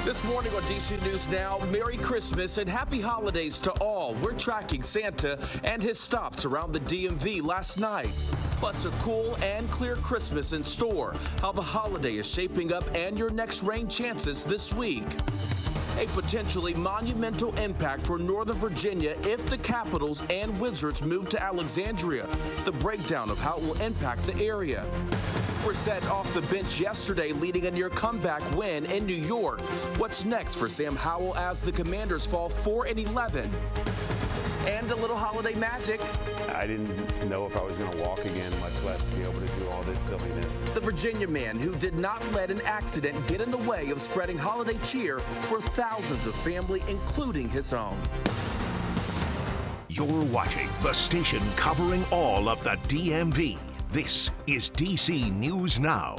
This morning on DC News Now, Merry Christmas and Happy Holidays to all. We're tracking Santa and his stops around the DMV last night. Plus a cool and clear Christmas in store, how the holiday is shaping up and your next rain chances this week. A potentially monumental impact for Northern Virginia if the Capitals and Wizards move to Alexandria. The breakdown of how it will impact the area. Brissett off the bench yesterday, leading a near comeback win in New York. What's next for Sam Howell as the Commanders fall 4-11? And a little holiday magic. I didn't know if I was going to walk again, much less be able to do all this silliness. The Virginia man who did not let an accident get in the way of spreading holiday cheer for thousands of family, including his own. You're watching the station covering all of the DMV. This is DC News Now.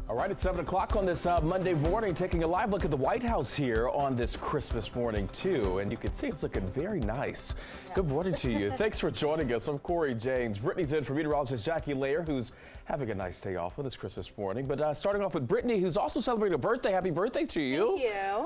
All right, it's 7 o'clock on this Monday morning, taking a live look at the White House here on this Christmas morning, too. And you can see it's looking very nice. Yeah. Good morning to you. Thanks for joining us. I'm Corey James. Brittany's in for meteorologist Jackie Lair, who's having a nice day off on this Christmas morning. But starting off with Brittany, who's also celebrating a birthday. Happy birthday to you. Thank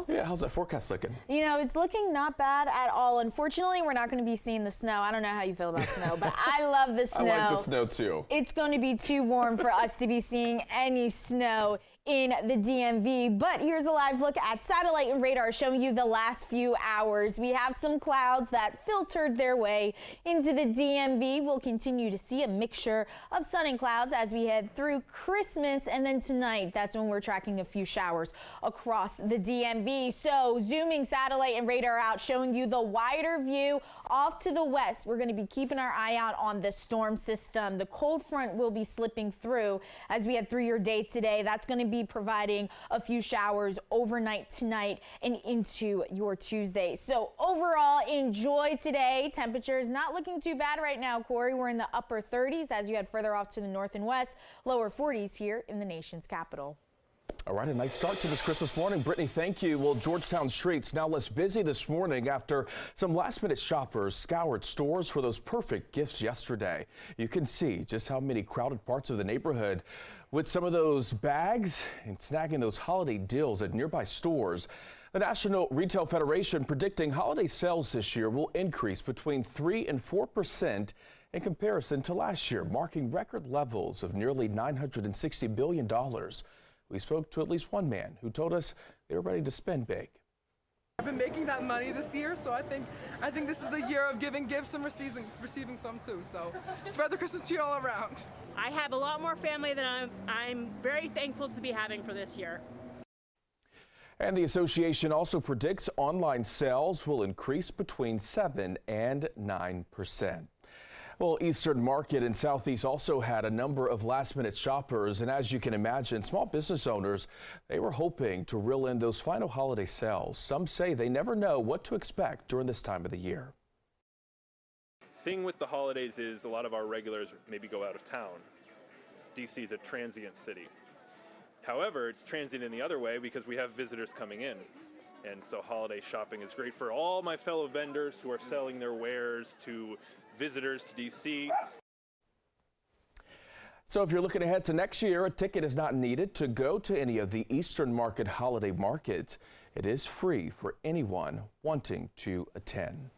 you. Yeah, how's that forecast looking? You know, it's looking not bad at all. Unfortunately, we're not going to be seeing the snow. I don't know how you feel about snow, but I love the snow. I like the snow, too. It's going to be too warm for us to be seeing any snow in the DMV, but here's a live look at satellite and radar showing you the last few hours. We have some clouds that filtered their way into the DMV. We'll continue to see a mixture of sun and clouds as we head through Christmas, and then tonight, that's when we're tracking a few showers across the DMV. So zooming satellite and radar out, showing you the wider view off to the west. We're going to be keeping our eye out on the storm system. The cold front will be slipping through as we head through your day today. That's going to be providing a few showers overnight tonight and into your Tuesday. So overall, enjoy today. Temperatures not looking too bad right now, Corey. We're in the upper 30s as you head further off to the north and west, lower 40s here in the nation's capital. All right, a nice start to this Christmas morning. Brittany, thank you. Well, Georgetown streets now less busy this morning after some last-minute shoppers scoured stores for those perfect gifts yesterday. You can see just how many crowded parts of the neighborhood with some of those bags and snagging those holiday deals at nearby stores. The National Retail Federation predicting holiday sales this year will increase between 3% and 4% in comparison to last year, marking record levels of nearly $960 billion. We spoke to at least one man who told us they were ready to spend big. I've been making that money this year, so I think this is the year of giving gifts and receiving some too. So spread the Christmas tree all around. I have a lot more family than I'm very thankful to be having for this year. And the association also predicts online sales will increase between 7 and 9%. Well, Eastern Market in Southeast also had a number of last-minute shoppers, and as you can imagine, small business owners, they were hoping to reel in those final holiday sales. Some say they never know what to expect during this time of the year. Thing with the holidays is a lot of our regulars maybe go out of town. DC is a transient city. However, it's transient in the other way because we have visitors coming in. And so holiday shopping is great for all my fellow vendors who are selling their wares to visitors to DC. So if you're looking ahead to next year, a ticket is not needed to go to any of the Eastern Market holiday markets. It is free for anyone wanting to attend.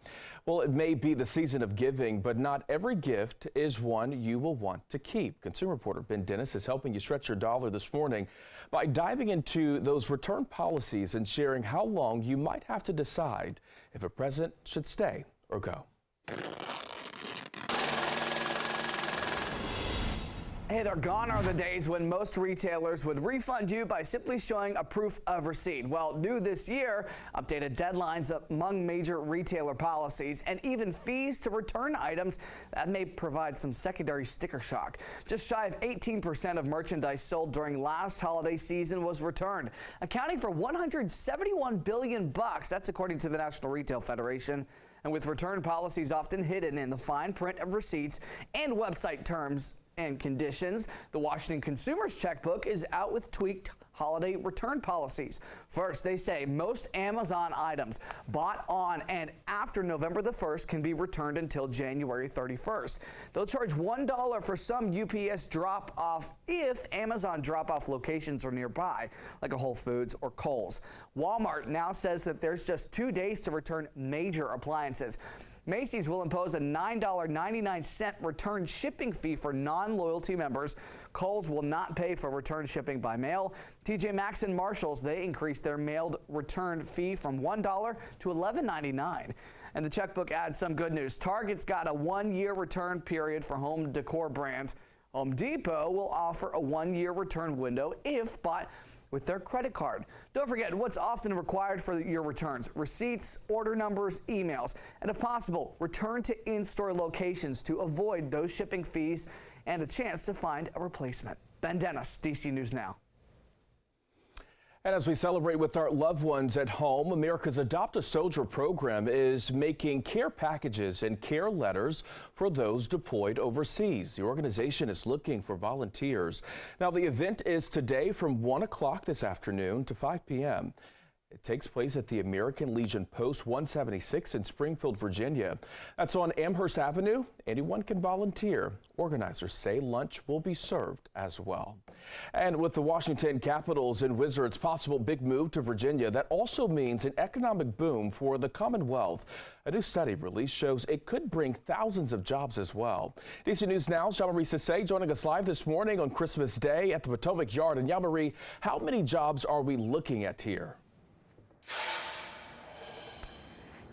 Well, it may be the season of giving, but not every gift is one you will want to keep. Consumer reporter Ben Dennis is helping you stretch your dollar this morning by diving into those return policies and sharing how long you might have to decide if a present should stay or go. Hey there, gone are the days when most retailers would refund you by simply showing a proof of receipt. Well, new this year, updated deadlines among major retailer policies and even fees to return items that may provide some secondary sticker shock. Just shy of 18% of merchandise sold during last holiday season was returned, accounting for $171 billion. That's according to the National Retail Federation. And with return policies often hidden in the fine print of receipts and website terms and conditions, the Washington Consumer's Checkbook is out with tweaked holiday return policies. First, they say most Amazon items bought on and after November the 1st can be returned until January 31st. They'll charge $1 for some UPS drop-off if Amazon drop-off locations are nearby, like a Whole Foods or Kohl's. Walmart now says that there's just 2 days to return major appliances. Macy's will impose a $9.99 return shipping fee for non-loyalty members. Kohl's will not pay for return shipping by mail. TJ Maxx and Marshalls, they increased their mailed return fee from $1 to $11.99. And the checkbook adds some good news. Target's got a 1-year return period for home decor brands. Home Depot will offer a 1-year return window if bought with their credit card. Don't forget what's often required for your returns: receipts, order numbers, emails, and if possible, return to in-store locations to avoid those shipping fees and a chance to find a replacement. Ben Dennis, DC News Now. And as we celebrate with our loved ones at home, America's Adopt a Soldier program is making care packages and care letters for those deployed overseas. The organization is looking for volunteers. Now, the event is today from 1 o'clock this afternoon to 5 p.m. It takes place at the American Legion Post 176 in Springfield, Virginia. That's on Amherst Avenue. Anyone can volunteer. Organizers say lunch will be served as well. And with the Washington Capitals and Wizards' possible big move to Virginia, that also means an economic boom for the Commonwealth. A new study released shows it could bring thousands of jobs as well. DC News Now's Jean-Marie Sissay joining us live this morning on Christmas Day at the Potomac Yard. And Jean-Marie, how many jobs are we looking at here?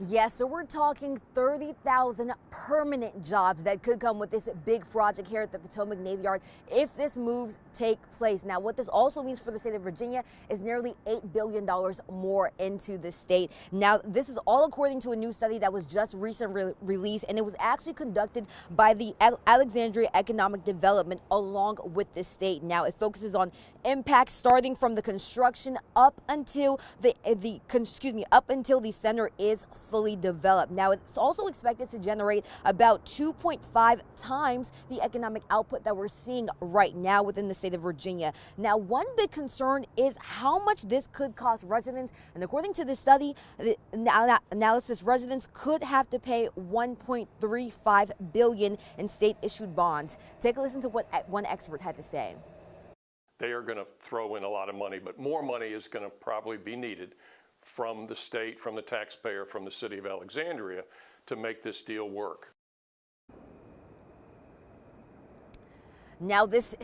Yes, so we're talking 30,000 permanent jobs that could come with this big project here at the Potomac Navy Yard if this moves take place. Now, what this also means for the state of Virginia is nearly $8 billion more into the state. Now, this is all according to a new study that was just recently released, and it was actually conducted by the Alexandria Economic Development along with the state. Now, it focuses on impact starting from the construction up until the center is fully developed. Now, it's also expected to generate about 2.5 times the economic output that we're seeing right now within the state of Virginia. Now, one big concern is how much this could cost residents. And according to the study, the analysis, residents could have to pay $1.35 billion in state-issued bonds. Take a listen to what one expert had to say. They are going to throw in a lot of money, but more money is going to probably be needed from the state, from the taxpayer, from the city of Alexandria to make this deal work. Now, this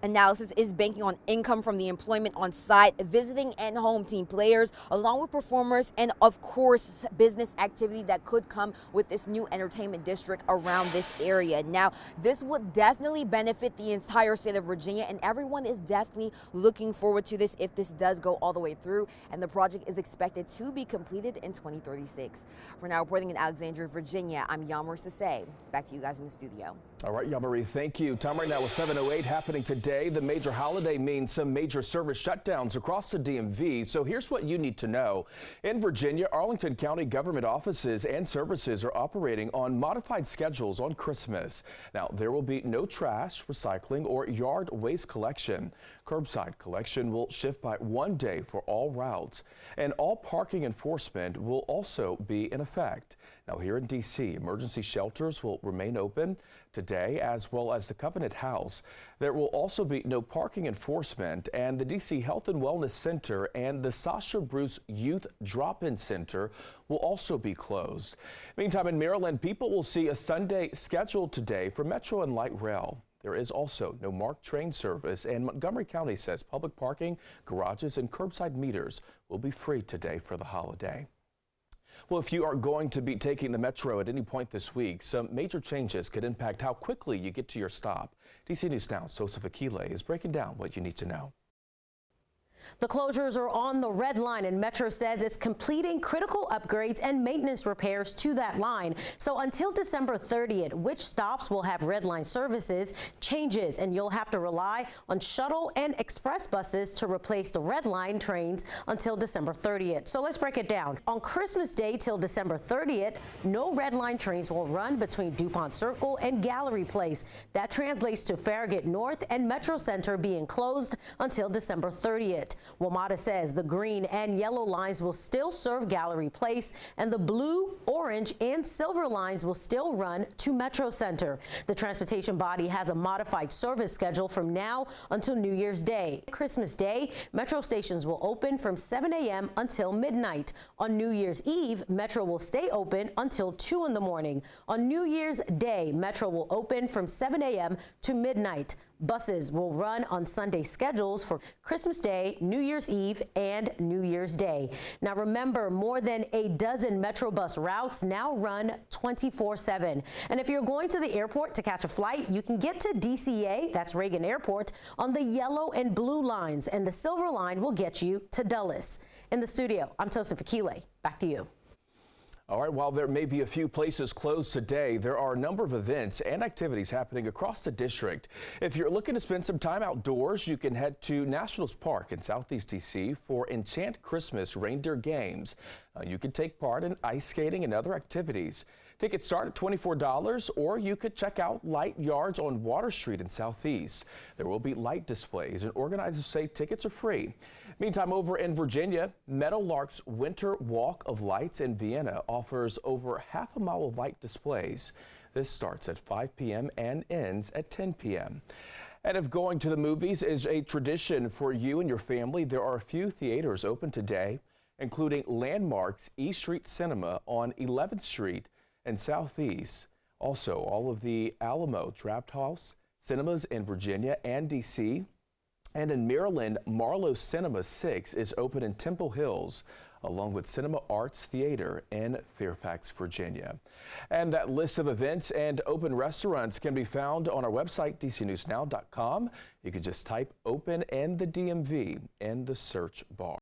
analysis is banking on income from the employment on site, visiting and home team players, along with performers, and of course, business activity that could come with this new entertainment district around this area. Now, this would definitely benefit the entire state of Virginia, and everyone is definitely looking forward to this if this does go all the way through, and the project is expected to be completed in 2036. For now, reporting in Alexandria, Virginia, I'm Jean-Marie Sissay. Back to you guys in the studio. All right, Jean-Marie, thank you. Time right now is 7:08 happening today. The major holiday means some major service shutdowns across the DMV. So here's what you need to know. In Virginia, Arlington County government offices and services are operating on modified schedules on Christmas. Now, there will be no trash, recycling, or yard waste collection. Curbside collection will shift by 1 day for all routes, and all parking enforcement will also be in effect. Now, here in D.C., emergency shelters will remain open today, as well as the Covenant House. There will also be no parking enforcement, and the D.C. Health and Wellness Center and the Sasha Bruce Youth Drop-In Center will also be closed. Meantime, in Maryland, people will see a Sunday schedule today for Metro and Light Rail. There is also no MARC train service, and Montgomery County says public parking, garages, and curbside meters will be free today for the holiday. Well, if you are going to be taking the Metro at any point this week, some major changes could impact how quickly you get to your stop. DC News Now's Joseph Akile is breaking down what you need to know. The closures are on the red line, and Metro says it's completing critical upgrades and maintenance repairs to that line. So until December 30th, which stops will have red line services changes, and you'll have to rely on shuttle and express buses to replace the red line trains until December 30th. So let's break it down. On Christmas Day till December 30th, no red line trains will run between DuPont Circle and Gallery Place. That translates to Farragut North and Metro Center being closed until December 30th. WMATA says the green and yellow lines will still serve Gallery Place, and the blue, orange, and silver lines will still run to Metro Center. The transportation body has a modified service schedule from now until New Year's Day. Christmas Day, Metro stations will open from 7 a.m. until midnight. On New Year's Eve, Metro will stay open until 2 in the morning. On New Year's Day, Metro will open from 7 a.m. to midnight. Buses will run on Sunday schedules for Christmas Day, New Year's Eve, and New Year's Day. Now remember, more than a dozen Metro bus routes now run 24/7. And if you're going to the airport to catch a flight, you can get to DCA, that's Reagan Airport, on the yellow and blue lines, and the silver line will get you to Dulles. In the studio, I'm Tosin Fakile. Back to you. All right, while there may be a few places closed today, there are a number of events and activities happening across the district. If you're looking to spend some time outdoors, you can head to Nationals Park in Southeast D.C. for Enchant Christmas Reindeer Games. You can take part in ice skating and other activities. Tickets start at $24, or you could check out light yards on Water Street in Southeast. There will be light displays, and organizers say tickets are free. Meantime, over in Virginia, Meadowlark's Winter Walk of Lights in Vienna offers over half a mile of light displays. This starts at 5 p.m. and ends at 10 p.m. And if going to the movies is a tradition for you and your family, there are a few theaters open today, including Landmark's E Street Cinema on 11th Street and Southeast. Also, all of the Alamo Drafthouse cinemas in Virginia and D.C. And in Maryland, Marlowe Cinema 6 is open in Temple Hills, along with Cinema Arts Theater in Fairfax, Virginia. And that list of events and open restaurants can be found on our website, dcnewsnow.com. You can just type open and the DMV in the search bar.